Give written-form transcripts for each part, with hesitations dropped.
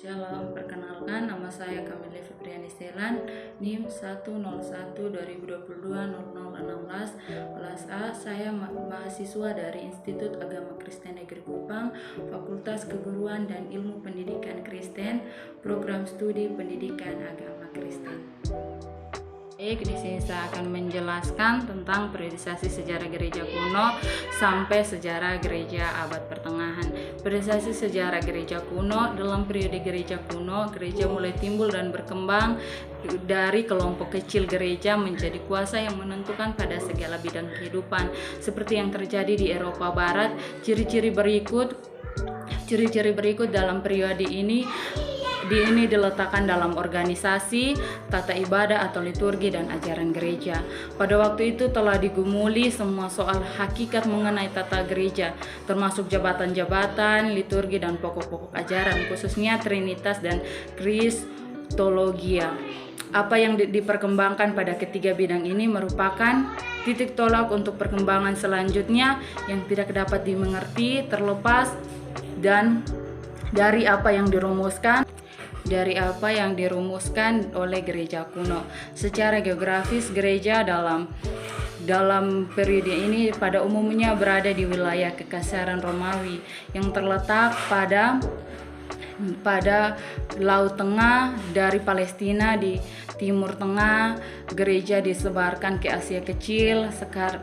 Shalom, perkenalkan nama saya Kamila Febriani Selan, NIM 101-2022-0016, kelas A. Saya mahasiswa dari Institut Agama Kristen Negeri Kupang, Fakultas Keguruan dan Ilmu Pendidikan Kristen, Program Studi Pendidikan Agama Kristen. Di sini saya akan menjelaskan tentang periodisasi sejarah gereja kuno sampai sejarah gereja abad pertengahan. Periodisasi sejarah gereja kuno: dalam periode gereja kuno, gereja mulai timbul dan berkembang dari kelompok kecil gereja menjadi kuasa yang menentukan pada segala bidang kehidupan, seperti yang terjadi di Eropa Barat. Ciri-ciri berikut dalam periode ini diletakkan dalam organisasi, tata ibadah atau liturgi dan ajaran gereja. Pada waktu itu telah digumuli semua soal hakikat mengenai tata gereja, termasuk jabatan-jabatan, liturgi dan pokok-pokok ajaran, khususnya Trinitas dan Kristologia. Apa yang diperkembangkan pada ketiga bidang ini merupakan titik tolak untuk perkembangan selanjutnya yang tidak dapat dimengerti terlepas dari apa yang dirumuskan oleh gereja kuno. Secara geografis, gereja dalam periode ini pada umumnya berada di wilayah Kekaisaran Romawi yang terletak pada Laut Tengah. Dari Palestina di Timur Tengah, gereja disebarkan ke Asia Kecil,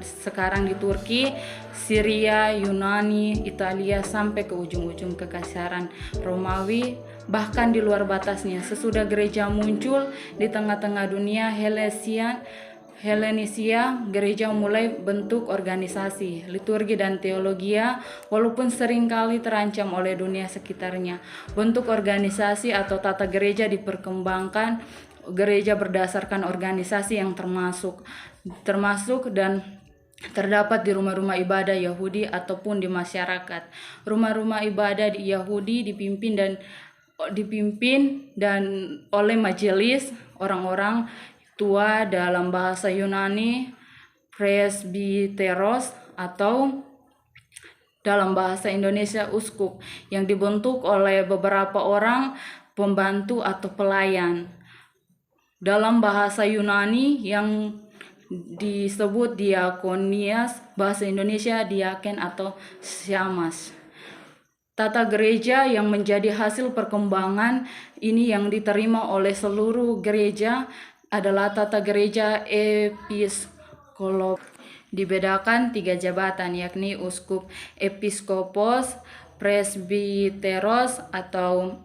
sekarang di Turki, Syria, Yunani, Italia, sampai ke ujung-ujung Kekaisaran Romawi. Bahkan di luar batasnya, sesudah gereja muncul di tengah-tengah dunia Helenisia, gereja mulai bentuk organisasi, liturgi dan teologia, walaupun seringkali terancam oleh dunia sekitarnya. Bentuk organisasi atau tata gereja diperkembangkan. Gereja berdasarkan organisasi yang termasuk dan terdapat di rumah-rumah ibadah Yahudi ataupun di masyarakat. Rumah-rumah ibadah di Yahudi dipimpin oleh majelis orang-orang tua, dalam bahasa Yunani presbiteros, atau dalam bahasa Indonesia uskup, yang dibentuk oleh beberapa orang pembantu atau pelayan. Dalam bahasa Yunani yang disebut diakonias, bahasa Indonesia diaken atau syamas. Tata gereja yang menjadi hasil perkembangan ini yang diterima oleh seluruh gereja adalah tata gereja episkopal. Dibedakan 3 jabatan, yakni uskup, episkopos, presbiteros atau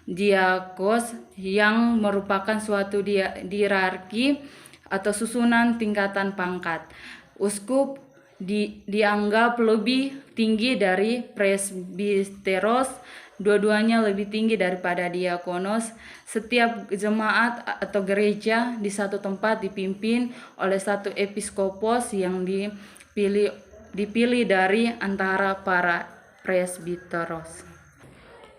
diakos, yang merupakan suatu hierarki atau susunan tingkatan pangkat. Uskup dianggap lebih tinggi dari presbiteros, dua-duanya lebih tinggi daripada diakonos. Setiap jemaat atau gereja di satu tempat dipimpin oleh satu episkopos yang dipilih dari antara para presbiteros.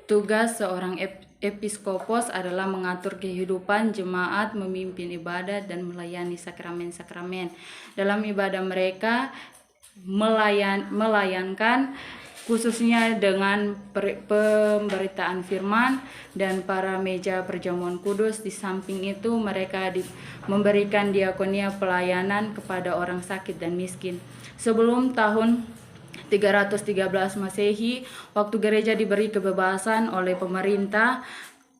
Tugas seorang episkopos adalah mengatur kehidupan jemaat, memimpin ibadat, dan melayani sakramen-sakramen. Dalam ibadah mereka melayankan khususnya dengan pemberitaan firman dan para meja perjamuan kudus. Di samping itu mereka memberikan diakonia pelayanan kepada orang sakit dan miskin. Sebelum tahun 313 Masehi, waktu gereja diberi kebebasan oleh pemerintah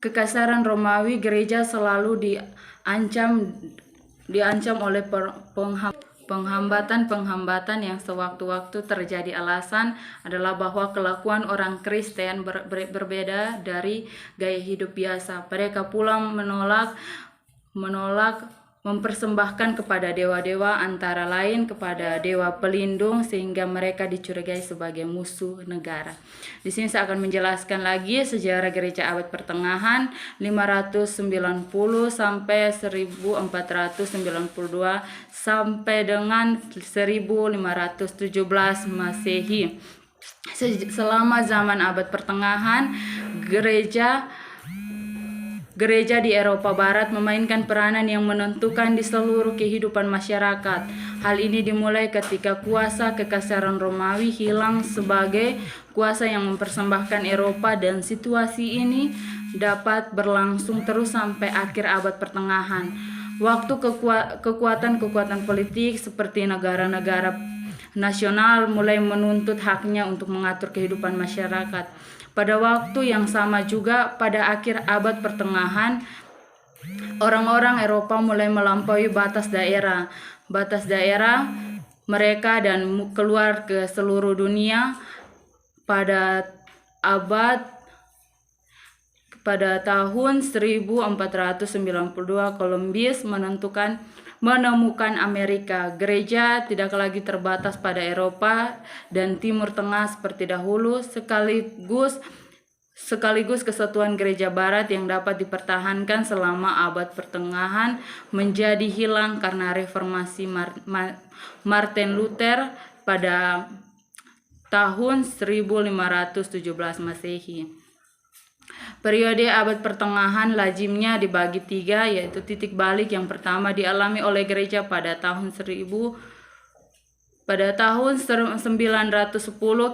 Kekaisaran Romawi, gereja selalu diancam oleh penghambatan yang sewaktu-waktu terjadi. Alasan adalah bahwa kelakuan orang Kristen berbeda dari gaya hidup biasa. Mereka pula menolak mempersembahkan kepada dewa-dewa, antara lain kepada dewa pelindung, sehingga mereka dicurigai sebagai musuh negara. Di sini saya akan menjelaskan lagi sejarah gereja abad pertengahan 590 sampai 1492 sampai dengan 1517 Masehi. Selama zaman abad pertengahan, gereja gereja di Eropa Barat memainkan peranan yang menentukan di seluruh kehidupan masyarakat. Hal ini dimulai ketika kuasa kekaisaran Romawi hilang sebagai kuasa yang mempersembahkan Eropa, dan situasi ini dapat berlangsung terus sampai akhir abad pertengahan. Waktu kekuatan politik seperti negara-negara nasional mulai menuntut haknya untuk mengatur kehidupan masyarakat. Pada waktu yang sama juga, pada akhir abad pertengahan, orang-orang Eropa mulai melampaui batas daerah mereka dan keluar ke seluruh dunia. Pada tahun 1492 Columbus menemukan Amerika. Gereja tidak lagi terbatas pada Eropa dan Timur Tengah seperti dahulu, sekaligus kesatuan gereja barat yang dapat dipertahankan selama abad pertengahan menjadi hilang karena reformasi Martin Luther pada tahun 1517 Masehi. Periode abad pertengahan lazimnya dibagi 3, yaitu titik balik yang pertama dialami oleh gereja pada tahun 910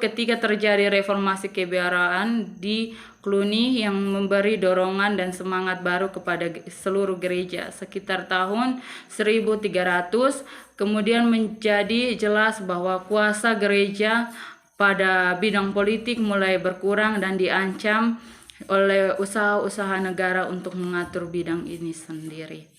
ketika terjadi reformasi kebayoran di Cluny yang memberi dorongan dan semangat baru kepada seluruh gereja. Sekitar tahun 1300 kemudian menjadi jelas bahwa kuasa gereja pada bidang politik mulai berkurang dan diancam oleh usaha-usaha negara untuk mengatur bidang ini sendiri.